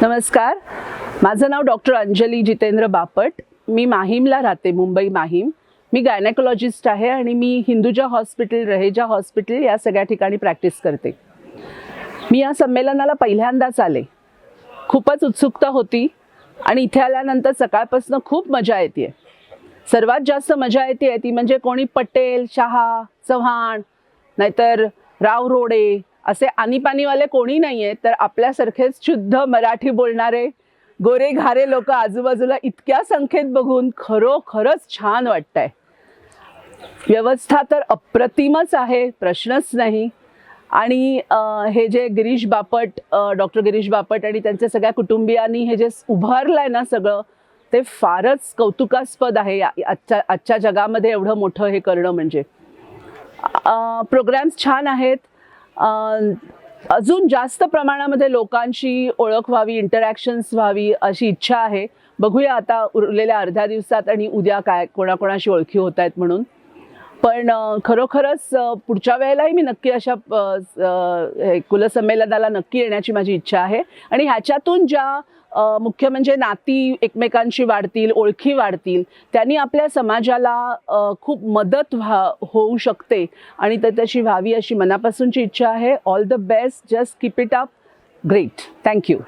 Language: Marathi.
नमस्कार, माझं नाव डॉक्टर अंजली जितेंद्र बापट। मी माहीमला राहते, मुंबई माहीम। मी गायनेकोलॉजिस्ट आहे आणि मी हिंदुजा हॉस्पिटल, रहेजा हॉस्पिटल या सगळ्या ठिकाणी प्रॅक्टिस करते। मी या संमेलनाला पहिल्यांदाच आले। खूपच उत्सुकता होती आणि इथे आल्यानंतर सकाळपासून खूप मजा येते। सर्वात जास्त मजा येते ती म्हणजे कोणी पटेल, शहा, चव्हाण नाहीतर राव रोडे असे आणीपाणीवाले कोणी नाही आहेत, तर आपल्यासारखेच शुद्ध मराठी बोलणारे गोरे घारे लोक आजूबाजूला इतक्या संख्येत बघून खरोखरच छान वाटतंय। व्यवस्था तर अप्रतिमच आहे, प्रश्नच नाही। आणि हे जे गिरीश बापट, डॉक्टर गिरीश बापट आणि त्यांच्या सगळ्या कुटुंबियांनी हे जे उभारलंय ना सगळं, ते फारच कौतुकास्पद आहे। आजच्या जगामध्ये एवढं मोठं हे करणं म्हणजे प्रोग्राम्स छान आहेत। अजून जास्त प्रमाणामध्ये लोकांशी ओळख व्हावी, इंटरॅक्शन्स व्हावी अशी इच्छा आहे। बघूया आता उरलेल्या अर्ध्या दिवसात आणि उद्या काय कोणाकोणाशी ओळखी होत आहेत म्हणून। पण खरोखरच पुढच्या वेळेलाही मी नक्की अशा कुलसंमेलनाला नक्की येण्याची माझी इच्छा आहे। आणि ह्याच्यातून ज्या मुख्य म्हणजे नाती एकमेकांशी वाढतील, ओळखी वाढतील, त्यांनी आपल्या समाजाला खूप मदत होऊ शकते आणि त्याची व्हावी अशी मनापासूनची इच्छा आहे। All the best, just keep it up, great, thank you.